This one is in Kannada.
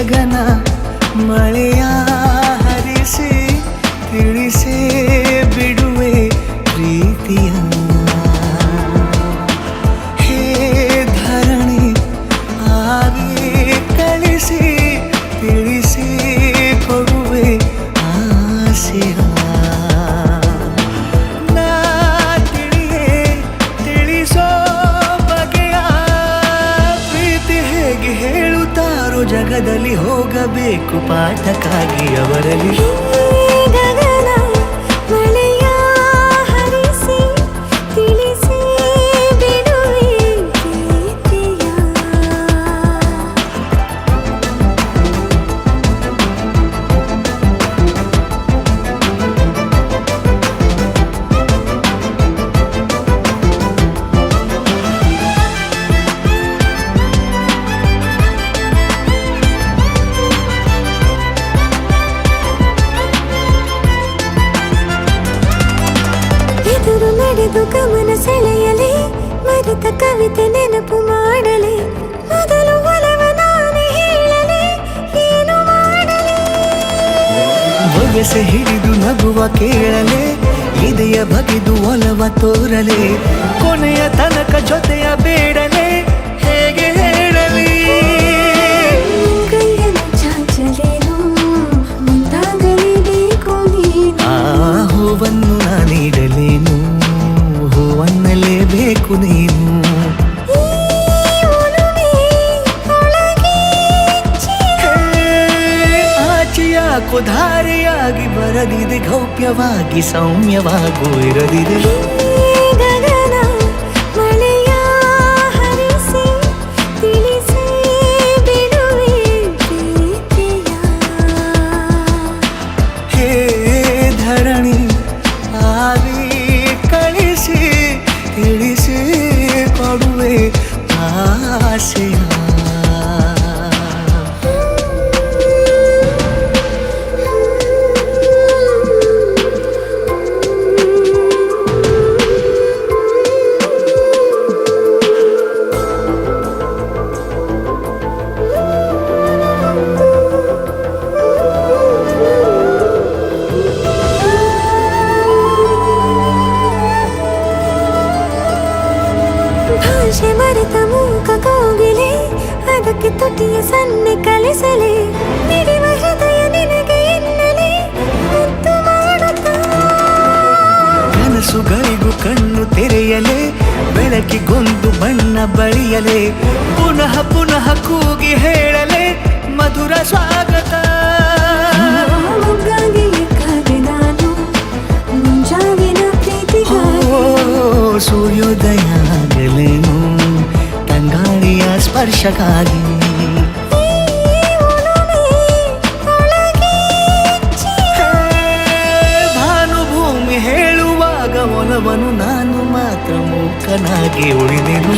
ಗಗನ ಮಳೆಯ ಹರಿಸಿ ತಿಳಿಸೇ ಬಿಡುವೆ ಪ್ರೀತಿಯ ಹೇ ಧರಣಿ ಆಗಿ ಕಳಿಸಿ ತಿಳಿಸಿ ಕೊಡುವೆ ಆಸೆಯ ಜಗದಲ್ಲಿ ಹೋಗಬೇಕು ಪಾಠಕ್ಕಾಗಿ ಅವರಲ್ಲಿ ಗಗನ ಮಳೆಯ ಹರಿಸಿ ತಿಳಿಸಿ ಬಿಡುವೆ ಪ್ರೀತಿಯ ಎದುರು ನಡೆದು ಗಮನ ಸೆಳೆಯಲಿ ಮರೆತ ಕವಿತೆ ನೆನಪು ಮಾಡಲಿ ಮೊದಲು ಒಲವ ನಾನೇ ಹೇಳಲಿ ಏನು ಮಾಡಲಿ ಬೊಗಸೆ ಹಿಡಿದು ನಗುವ ಕೇಳಲೆ ಇದೆಯ ಬಗೆದು ಒಲವ ತೋರಲೆ ಕೊನೆಯ ತನಕ ಜೊತೆಯ ಬೇಡಲೆ ಹೇಗೆ ಹೇಳಲಿ ಕೈಯನ್ನು ಚಾಚಲೇನು ಮುಂದಾಗಲೇಬೇಕು ನೀನು ಆ ಹೂವನ್ನು ನಾನೀಡಲೇನು ಹೂವನ್ನಲೇಬೇಕು ನೀನು ಈ ಒಲವೇ ಒಳಗೆ ಆಚೆಯಾಕೋ ಧಾರೆಯಾಗಿ ಬರದಿದೆ ಗೌಪ್ಯವಾಗಿ ಸೌಮ್ಯವಾಗೂ ಇರದಿದೆ ಗಗನ ಮಳೆಯ ಹರಿಸಿ ತಿಳಿಸಿ ಬಿಡುವೆ ಪ್ರೀತಿಯ ಹೇ ಧರಣಿ ಆಗಿ ಕಳಿಸಿ ತಿಳಿಸಿ ಕೊಡುವೆ ಆಸೆಯ ಭಾಷೆ ಮರೆತ ಮೂಕ ಕೋಗಿಲೆ ಅದಕ್ಕೆ ತುಟಿಯ ಸನ್ನೆ ಕಲಿಸಲೆ ನಿಡಿವ ಹೃದಯ ನಿನಗೆ ಎನ್ನಲೆ ಮುದ್ದು ಮಾಡುತ್ತಾ ಕನಸುಗಳಿಗೂ ಕಣ್ಣು ತೆರೆಯಲೆ ಬೆಳಕಿಗೊಂದು ಬಣ್ಣ ಬಳಿಯಲೆ ಪುನಃ ಪುನಃ ಕೂಗಿ ಹೇಳಲೆ ಮಧುರ ಸ್ವಾಗತ ಮೊಗ್ಗಾಗಿ ಕಾದೆ ನಾನು ಮುಂಜಾವಿನ ಪ್ರೀತಿಗಾಗಿ ಸೂರ್ಯೋದಯ ಆಗಲೇನು ತಂಗಾಳಿಯ ಸ್ಪರ್ಶಕ್ಕಾಗಿ ಭಾನುಭೂಮಿ ಹೇಳುವಾಗ ಒಲವನು ನಾನು ಮಾತ್ರ ಮೂಕನಾಗಿ ಉಳಿದೆನು